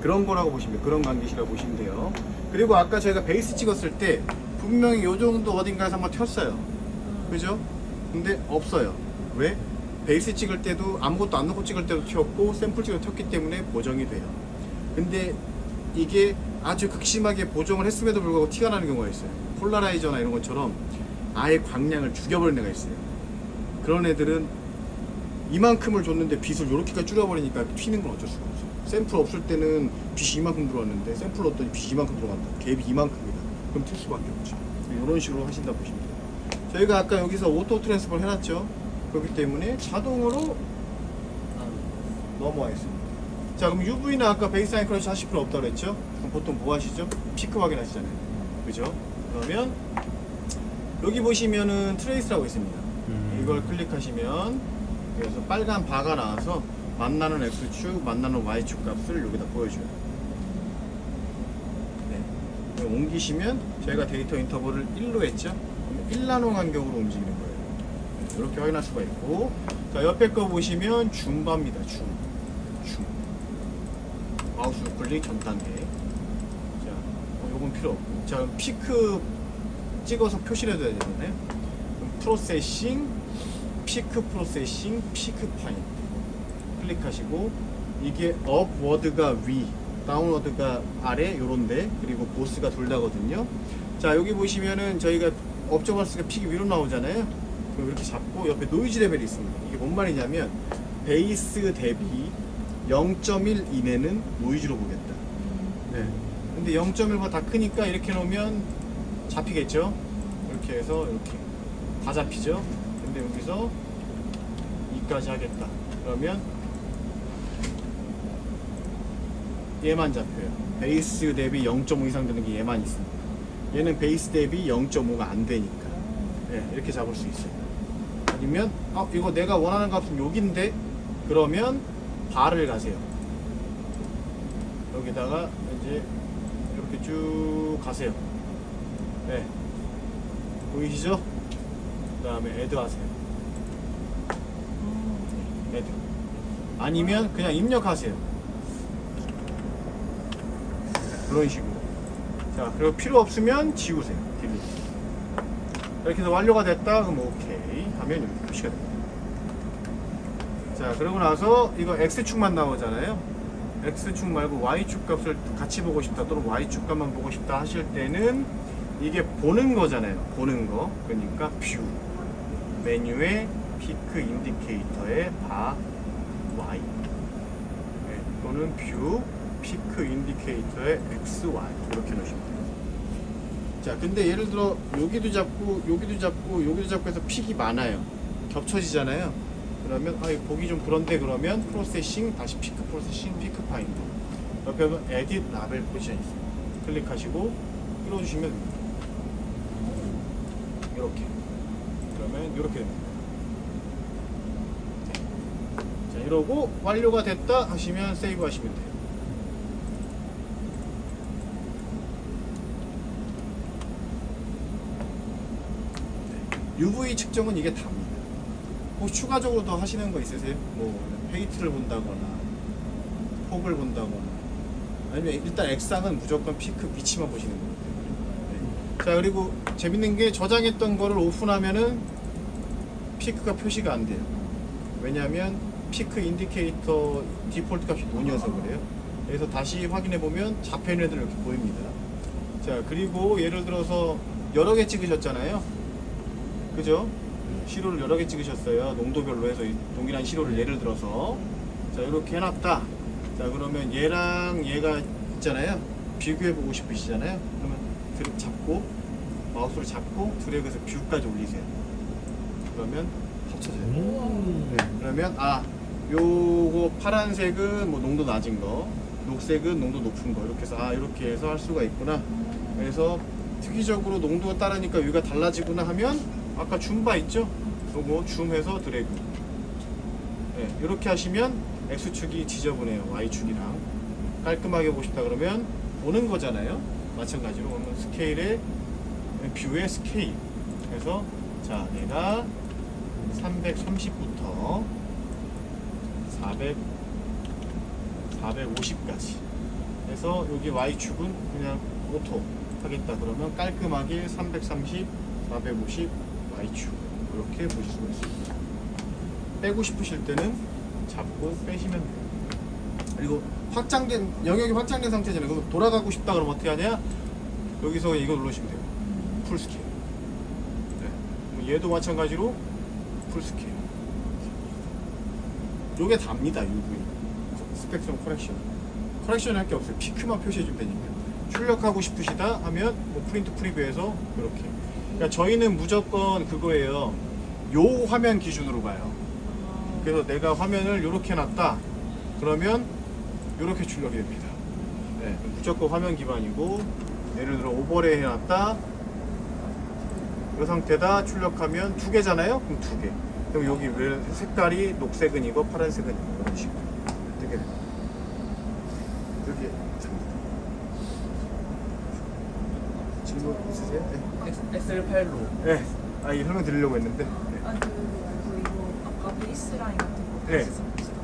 그런 거라고 보시면 돼요. 그런 관계시라고 보시면 돼요. 그리고 아까 저희가 베이스 찍었을 때 분명히 요 정도 어딘가에서 한번 튀었어요. 그죠? 근데 없어요. 왜? 베이스 찍을 때도 아무것도 안 넣고 찍을 때도 튀었고 샘플 찍을 때 튀었기 때문에 보정이 돼요. 근데 이게 아주 극심하게 보정을 했음에도 불구하고 티가 나는 경우가 있어요. 폴라라이저나 이런 것처럼 아예 광량을 죽여버리는 애가 있어요. 그런 애들은 이만큼을 줬는데 빛을 이렇게까지 줄여버리니까 튀는 건 어쩔 수가 없어요. 샘플 없을 때는 빛이 이만큼 들어왔는데 샘플 넣었더니 빛이 이만큼 들어간다. 갭이 이만큼이다. 그럼 튈 수밖에 없죠. 이런 식으로 하신다 보시면 돼요. 저희가 아까 여기서 오토 트랜스퍼를 해놨죠. 그렇기 때문에 자동으로 넘어와 있습니다. 자, 그럼 UV는 아까 베이스라인 크러쉬 하실 필요 없다고 그랬죠? 그럼 보통 뭐 하시죠? 피크 확인하시잖아요. 그죠? 그러면 여기 보시면은 트레이스라고 있습니다. 이걸 클릭하시면 여기서 빨간 바가 나와서 만나는 X축, 만나는 Y축 값을 여기다 보여줘요. 네. 옮기시면 저희가 데이터 인터벌을 1로 했죠? 1나노 간격으로 움직이는 거예요. 이렇게 확인할 수가 있고, 자, 옆에 거 보시면 줌바입니다. 줌. 마우스 클릭 전 단계. 자, 요건 필요 없고. 자, 그럼 피크 찍어서 표시를 해줘야 되잖아요. 그럼 프로세싱, 피크 프로세싱, 피크 파인. 클릭하시고, 이게 업워드가 위, 다운워드가 아래, 요런데, 그리고 보스가 둘 다거든요. 자, 여기 보시면은 저희가 업저버스가 픽이 위로 나오잖아요. 그럼 이렇게 잡고 옆에 노이즈 레벨이 있습니다. 이게 뭔 말이냐면 베이스 대비 0.1 이내는 노이즈로 보겠다. 네. 근데 0.1보다 다 크니까 이렇게 놓으면 잡히겠죠? 이렇게 해서 이렇게 다 잡히죠? 근데 여기서 2까지 하겠다. 그러면 얘만 잡혀요. 베이스 대비 0.5 이상 되는 게 얘만 있습니다. 얘는 베이스 대비 0.5가 안 되니까. 네, 이렇게 잡을 수 있어요. 아니면 이거 내가 원하는 값은 여기인데 그러면 바를 가세요. 여기다가 이제 이렇게 쭉 가세요. 네, 보이시죠? 그 다음에 애드 하세요. 애드. 아니면 그냥 입력하세요. 그런 식으로. 자, 그리고 필요 없으면 지우세요. 딜리트. 이렇게 해서 완료가 됐다. 그럼 오케이 하면 이렇게 표시가 됩니다. 자, 그러고 나서 이거 X축만 나오잖아요. X축 말고 Y축 값을 같이 보고 싶다 또는 Y축 값만 보고 싶다 하실 때는 이게 보는 거잖아요. 보는 거. 그러니까 뷰 메뉴에 피크 인디케이터에 바 Y, 네, 또는 뷰 피크 인디케이터에 XY 이렇게 넣으시면 돼요. 자, 근데 예를 들어 여기도 잡고 여기도 잡고 여기도 잡고 해서 픽이 많아요. 겹쳐지잖아요. 그러면 이거 보기 좀 그런데 그러면 프로세싱 다시 피크 프로세싱 피크 파인 옆에 보면 에딧 라벨 포지션이 있습니다. 클릭하시고 끌어주시면 됩니다. 이렇게 그러면 이렇게 됩니다. 자, 이러고 완료가 됐다 하시면 세이브 하시면 돼요. UV 측정은 이게 답니다. 혹시 추가적으로 더 하시는 거 있으세요? 뭐 헤이트를 본다거나 폭을 본다거나 아니면 일단 액상은 무조건 피크 위치만 보시는 거예요. 네. 자, 그리고 재밌는 게 저장했던 거를 오픈하면은 피크가 표시가 안 돼요. 왜냐하면 피크 인디케이터 디폴트 값이 논이어서 그래요. 그래서 다시 확인해 보면 잡혀있는 애들 이렇게 보입니다. 자, 그리고 예를 들어서 여러 개 찍으셨잖아요. 그죠? 시로를 여러 개 찍으셨어요. 농도별로 해서 동일한 시로를 예를 들어서 자, 이렇게 해놨다. 자, 그러면 얘랑 얘가 있잖아요. 비교해 보고 싶으시잖아요. 그러면 드래그 잡고 마우스를 잡고 드래그해서 뷰까지 올리세요. 그러면 합쳐져요. 네, 그러면 요거 파란색은 뭐 농도 낮은 거, 녹색은 농도 높은 거 이렇게 해서 이렇게 해서 할 수가 있구나. 그래서 특이적으로 농도가 따르니까 여기가 달라지구나 하면 아까 줌바 있죠? 요거 줌해서 드래그. 네, 이렇게 하시면 X축이 지저분해요. Y축이랑. 깔끔하게 보고 싶다 그러면 보는 거잖아요. 마찬가지로 그러면 스케일에 뷰의 스케일. 그래서 자, 내가 330부터 450까지 그래서 여기 Y축은 그냥 오토 하겠다 그러면 깔끔하게 330, 450 Y축 이렇게 보실 수가 있습니다. 빼고 싶으실 때는 잡고 빼시면 돼요. 그리고 확장된 영역이 확장된 상태잖아요. 그럼 돌아가고 싶다 그러면 어떻게 하냐? 여기서 이거 누르시면 돼요. 풀 스케일. 네. 얘도 마찬가지로 풀 스케일. 요게 답니다. UV 스펙트럼 커렉션 할 게 없어요. 피크만 표시해주면 되니까. 출력하고 싶으시다 하면 뭐 프린트 프리뷰에서 이렇게. 그러니까 저희는 무조건 그거예요. 요 화면 기준으로 봐요. 그래서 내가 화면을 이렇게 놨다 그러면 이렇게 출력이 됩니다. 네, 무조건 화면 기반이고, 예를 들어 오버레이 해놨다 이 상태다 출력하면 2개잖아요. 그럼 2개. 그럼 여기 왜 색깔이 녹색은 이거, 파란색은 이거 이런 식으로 뜨게 됩니다. 여기 됩니다. 질문 있으세요? 네. 엑셀 파일로. 네. 아, 이 설명 드리려고 했는데. 네. 아니 그리고 이거 아까 베이스 라인 같은 거 네. 다시 써보시던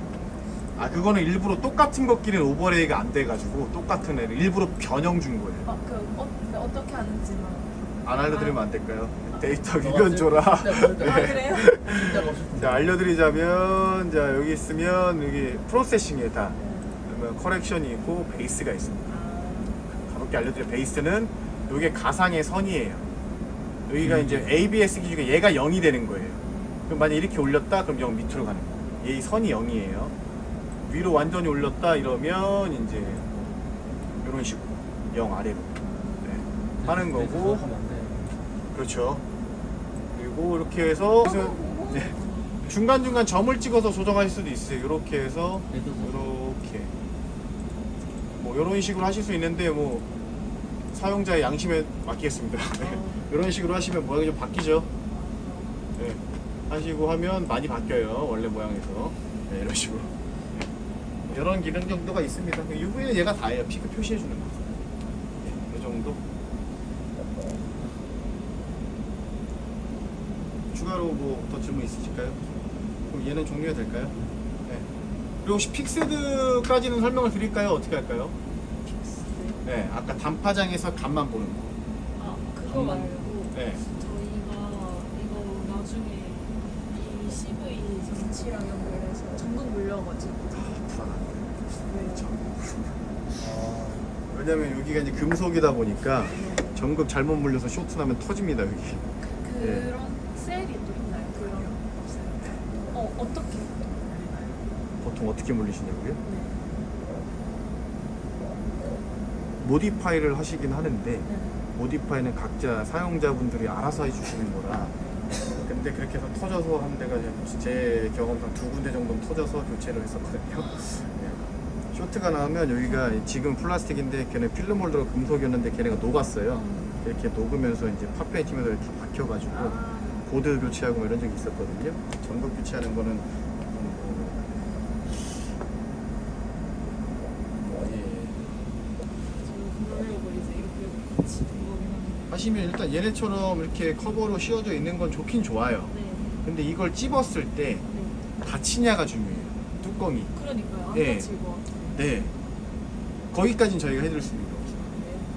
아, 그거는 일부러 똑같은 것끼리는 오버레이가 안 돼가지고 똑같은 애를 일부러 변형 준 거예요. 거. 어떻게 하는지만. 안 알려드리면 안 될까요? 데이터 위변 줘라. 아 그래요? 진짜 멋있어. 자, 알려드리자면, 자, 여기 있으면 여기 프로세싱에다 그러면 커렉션이 있고 베이스가 있습니다. 가볍게 알려드려. 베이스는 이게 가상의 선이에요. 여기가 이제 ABS 기준에 얘가 0이 되는 거예요. 그럼 만약 이렇게 올렸다 그럼 0 밑으로 가는 거예요. 얘 선이 0이에요. 위로 완전히 올렸다 이러면 이제 이런 식으로 0 아래로 하는 거고. 그렇죠. 그리고 이렇게 해서 네. 중간중간 점을 찍어서 조정하실 수도 있어요. 이렇게 해서 이렇게 뭐 이런 식으로 하실 수 있는데 뭐 사용자의 양심에 맡기겠습니다. 네. 이런 식으로 하시면 모양이 좀 바뀌죠. 네. 하시고 하면 많이 바뀌어요. 원래 모양에서. 네, 이런 식으로. 네. 이런 기능 정도가 있습니다. UV는 얘가 다예요. 피크 표시해 주는 거. 네, 이 정도. 추가로 뭐 더 질문 있으실까요? 그럼 얘는 종료가 될까요? 네. 그리고 혹시 픽스드까지는 설명을 드릴까요? 어떻게 할까요? 네, 아까 단파장에서 값만 보는 거. 아 그거 말고 네. 저희가 이거 나중에 이 CV 장치랑 연결해서 전극 물려가지고. 왜냐면 여기가 이제 금속이다 보니까 전극 잘못 물려서 쇼트 나면 터집니다 여기. 그런 셀이 또 있나요? 그런 없어요? 어떻게? 보통 어떻게 물리시냐고요? 네. 모디파이를 하시긴 하는데 네. 모디파이는 각자 사용자분들이 알아서 해주시는 거라. 근데 그렇게 해서 터져서 한 데가 제 경험상 2군데 정도 터져서 교체를 했었거든요. 네. 쇼트가 나오면 여기가 지금 플라스틱인데 걔네 필름 홀더가 금속이었는데 걔네가 녹았어요. 이렇게 녹으면서 이제 팝페인팅에서 다 박혀가지고 보드 교체하고 뭐 이런 적이 있었거든요. 전극 교체하는 거는 하시면 일단 얘네처럼 이렇게 커버로 씌워져 있는 건 좋긴 좋아요. 네. 근데 이걸 찝었을 때 네. 닫히냐가 중요해요. 뚜껑이. 그러니까요. 안 네. 다칠 것 같아요. 네. 거기까지는 저희가 해드릴 수 있는 거죠.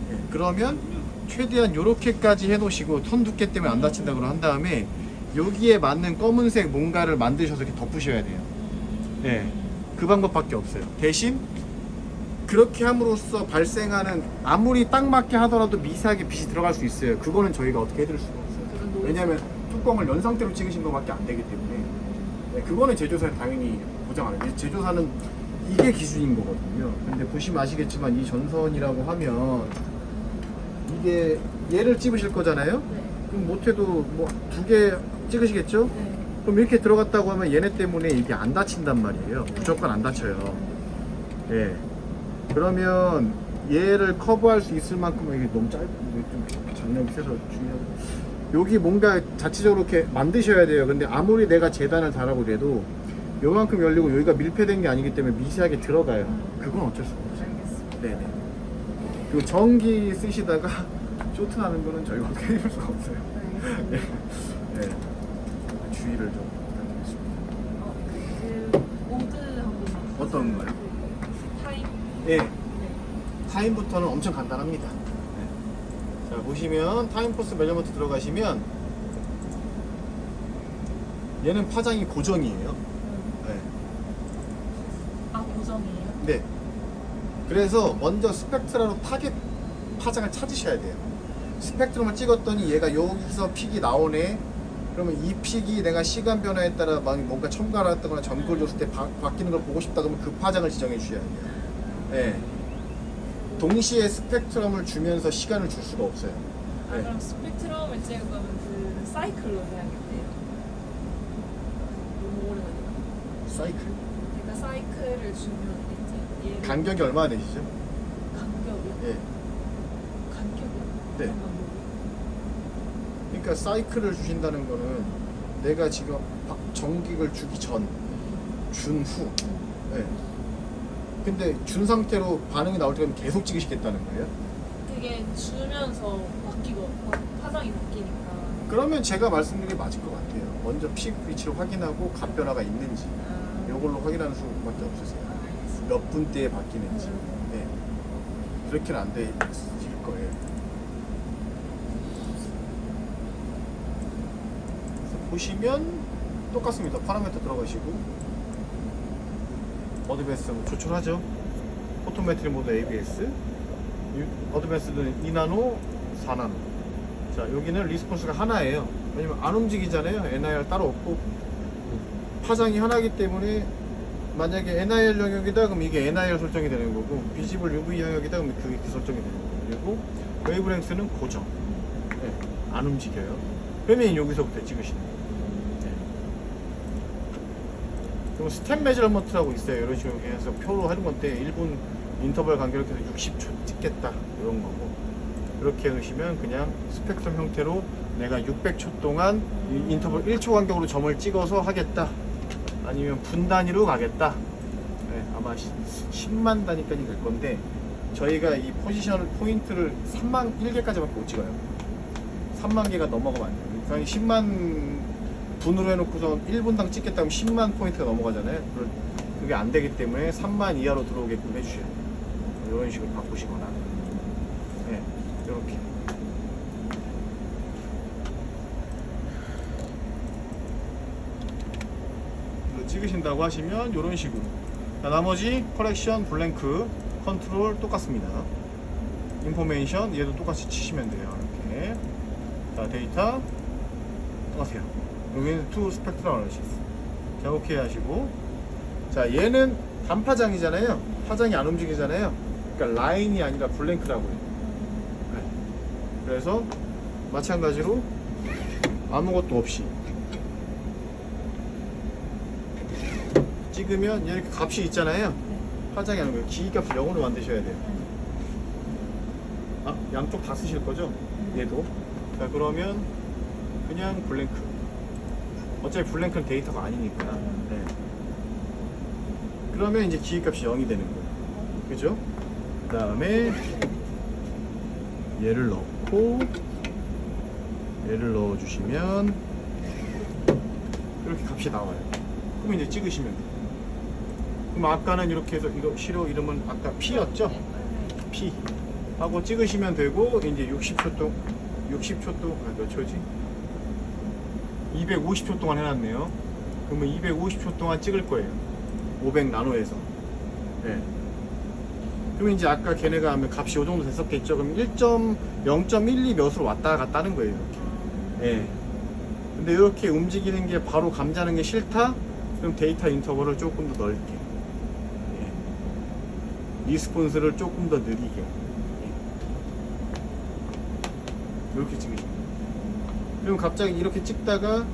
네. 네. 그러면 최대한 이렇게까지 해놓으시고 선 두께 때문에 안 다친다고 한 다음에 여기에 맞는 검은색 뭔가를 만드셔서 이렇게 덮으셔야 돼요. 네. 그 방법밖에 없어요. 대신 그렇게 함으로써 발생하는 아무리 딱 맞게 하더라도 미세하게 빛이 들어갈 수 있어요. 그거는 저희가 어떻게 해드릴 수가 없어요. 왜냐하면 뚜껑을 연 상태로 찍으신 것밖에 안 되기 때문에. 네, 그거는 제조사는 당연히 보장 안 해요. 제조사는 이게 기준인 거거든요. 근데 보시면 아시겠지만 이 전선이라고 하면 이게 얘를 찝으실 거잖아요. 네. 그럼 못해도 뭐 2개 찍으시겠죠? 네. 그럼 이렇게 들어갔다고 하면 얘네 때문에 이게 안 다친단 말이에요. 무조건 안 다쳐요. 예. 그러면 얘를 커버할 수 있을 만큼 이게 너무 짧고 좀 장력이 세서 중요하고 여기 뭔가 자체적으로 이렇게 만드셔야 돼요. 근데 아무리 내가 재단을 잘하고 그래도 요만큼 열리고 여기가 밀폐된 게 아니기 때문에 미세하게 들어가요. 그건 어쩔 수가 없어요. 알겠습니다. 네네. 그리고 전기 쓰시다가 쇼트 나는 거는 저희가 어떻게 해줄 수가 없어요. 네. 네. 주의를 좀 부탁드리겠습니다. 그 모드 한 번만. 어떤 거요? 타임. 예. 네. 타임부터는 엄청 간단합니다. 네. 자, 보시면 타임포스 매저먼트 들어가시면 얘는 파장이 고정이에요. 네. 아, 고정이에요? 네. 그래서 먼저 스펙트라로 타겟 파장을 찾으셔야 돼요. 스펙트럼을 찍었더니 얘가 여기서 픽이 나오네. 그러면 이 픽이 내가 시간 변화에 따라 뭔가 첨가를 했다거나 점걸 줬을 때 바뀌는 걸 보고 싶다 그러면 그 파장을 지정해 주셔야 돼요. 네. 동시에 스펙트럼을 주면서 시간을 줄 수가 없어요. 아, 네. 그럼 스펙트럼을 찍을 거면 그 사이클로 해야겠네요. 너무 오래 걸리나? 사이클. 그러니까 사이클을 주면 이제 얘를 간격이 얼마나 되시죠? 간격이요? 예. 간격이요? 네. 잠깐만요. 그러니까 사이클을 주신다는 거는 내가 지금 전기를 주기 전, 준 후. 네. 근데 준 상태로 반응이 나올 때까지 계속 찍으시겠다는 거예요? 그게 주면서 바뀌고 파장이 바뀌니까. 그러면 제가 말씀드린 게 맞을 것 같아요. 먼저 픽 위치를 확인하고 값 변화가 있는지 이걸로 확인하는 수밖에 없으세요. 알겠습니다. 몇 분대에 바뀌는지. 네. 그렇게는 안 되실 거예요. 그래서 보시면 똑같습니다. 파라미터 들어가시고 어드밴스 조출하죠. 포토메트리 모드 ABS, 어드밴스는 2나노, 4나노. 자, 여기는 리스폰스가 하나예요. 왜냐면 안 움직이잖아요. NIR 따로 없고 파장이 하나이기 때문에 만약에 NIR 영역이다 그럼 이게 NIR 설정이 되는 거고, 비지블 UV 영역이다 그럼 그게 설정이 되는 거고, 그리고 웨이브랭스는 고정. 네, 안 움직여요. 그러면 여기서부터 찍으시는 거예요. 그리고 스텝 메저먼트라고 있어요. 이런 식으로 해서 표로 하는 건데 1분 인터벌 간격을 해서 60초 찍겠다 이런 거고, 이렇게 넣으시면 그냥 스펙트럼 형태로 내가 600초 동안 이 인터벌 1초 간격으로 점을 찍어서 하겠다, 아니면 분 단위로 가겠다. 네, 아마 10만 단위까지 될 건데 저희가 이 포지션을 포인트를 3만 1개까지밖에 못 찍어요. 3만 개가 넘어가면 안 돼요. 그러니까 10만 분으로 해놓고서 1분당 찍겠다면 10만 포인트가 넘어가잖아요. 그게 안 되기 때문에 3만 이하로 들어오게끔 해주셔야 돼요. 이런 식으로 바꾸시거나. 네, 이렇게. 찍으신다고 하시면 이런 식으로. 자, 나머지 커렉션, 블랭크, 컨트롤 똑같습니다. 인포메이션 얘도 똑같이 치시면 돼요. 이렇게. 자, 데이터 똑같아요. 여기는 투 스펙트럼 어널리시스. 자, 오케이 하시고, 자, 얘는 단파장이잖아요. 파장이 안 움직이잖아요. 그러니까 라인이 아니라 블랭크라고 해요. 네. 그래서 마찬가지로 아무것도 없이 찍으면 이렇게 값이 있잖아요. 파장이 안 오면 기기값을 0으로 만드셔야 돼요. 아, 양쪽 다 쓰실 거죠? 얘도. 자, 그러면 그냥 블랭크. 어차피 블랭크는 데이터가 아니니까. 네. 그러면 이제 기기값이 0이 되는 거예요. 그죠? 그 다음에 얘를 넣고 얘를 넣어주시면 이렇게 값이 나와요. 그럼 이제 찍으시면 돼요. 그럼 아까는 이렇게 해서 이거 시료 이름은 아까 P였죠? P 하고 찍으시면 되고, 이제 60초 동안 몇 초지? 250초 동안 해놨네요. 그러면 250초 동안 찍을 거예요. 500 나노에서. 네. 그럼 이제 아까 걔네가 하면 값이 요 정도 됐었겠죠. 그럼 0.12 몇으로 왔다 갔다 하는 거예요. 이렇게. 네. 근데 이렇게 움직이는 게 바로 감지하는 게 싫다? 그럼 데이터 인터벌을 조금 더 넓게. 네. 리스폰스를 조금 더 느리게. 네. 이렇게 찍으시면 돼요. 그럼 갑자기 이렇게 찍다가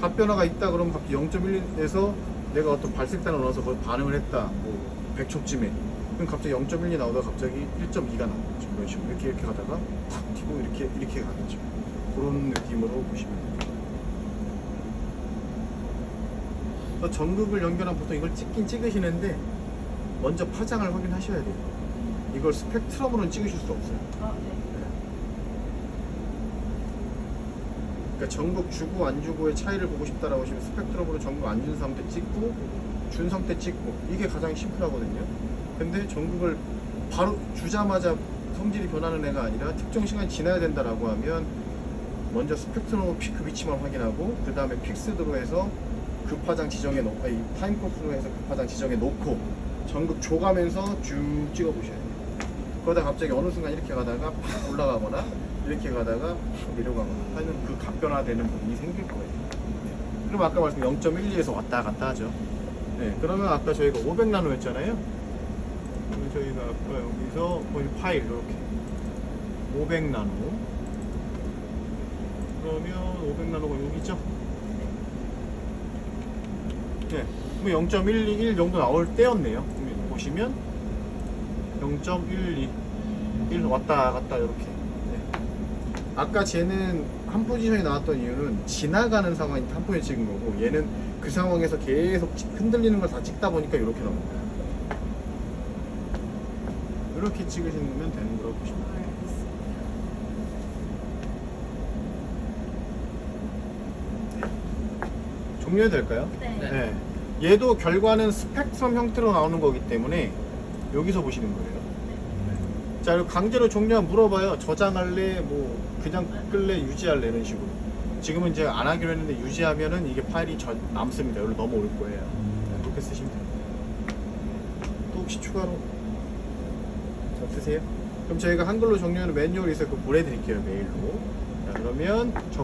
값 변화가 있다 그러면 갑자기 0.1에서 내가 어떤 발색단을 넣어서 거의 반응을 했다, 뭐 100초쯤에, 그럼 갑자기 0.12 나오다가 갑자기 1.2가 나오죠. 그런 식으로 이렇게 가다가 탁 튀고 이렇게 가겠죠. 그런 느낌으로 보시면 됩니다. 전극을 연결한 보통 이걸 찍긴 찍으시는데 먼저 파장을 확인하셔야 돼요. 이걸 스펙트럼으로는 찍으실 수 없어요. 아, 네. 그러니까 전극 주고 안 주고의 차이를 보고 싶다라고 하시면 스펙트럼으로 전극 안 준 상태 찍고 준 상태 찍고, 이게 가장 심플하거든요. 근데 전극을 바로 주자마자 성질이 변하는 애가 아니라 특정 시간이 지나야 된다라고 하면 먼저 스펙트럼 피크 위치만 확인하고 그 다음에 픽스드로 해서 급화장 지정해 놓고 타임 코스로 해서 급화장 지정해 놓고 전극 줘가면서 쭉 찍어 보셔야 돼요. 그러다 갑자기 어느 순간 이렇게 가다가 팍 올라가거나 이렇게 가다가 팍 내려가거나 하는 그 갑변화되는 부분이 생길 거예요. 그럼 아까 말씀 0.12에서 왔다 갔다 하죠. 네, 그러면 아까 저희가 500나노 했잖아요. 그러면 저희가 아까 여기서 거의 파일 이렇게 500나노. 그러면 500나노가 여기 있죠? 네, 뭐 0.121 정도 나올 때였네요. 보시면 0.12 1 왔다 갔다 이렇게. 네. 아까 쟤는 한 포지션이 나왔던 이유는 지나가는 상황이 한 포지션 찍은 거고 얘는 그 상황에서 계속 흔들리는 걸 다 찍다 보니까 이렇게 나온 거예요. 이렇게 찍으시면 되는 거라고 보시면 돼요. 종료해도 될까요? 네. 네. 얘도 결과는 스펙트럼 형태로 나오는 거기 때문에 여기서 보시는 거예요. 자, 그리고 강제로 종료하면 물어봐요. 저장할래, 뭐 그냥 끌래, 유지할래 이런 식으로. 지금은 이제 안 하기로 했는데 유지하면은 이게 파일이 남습니다. 여기로 넘어올 거예요. 그렇게 쓰시면 돼요. 또 혹시 추가로 없으세요? 그럼 저희가 한글로 종료하는 매뉴얼이 있어서 그거 보내드릴게요, 메일로. 자, 그러면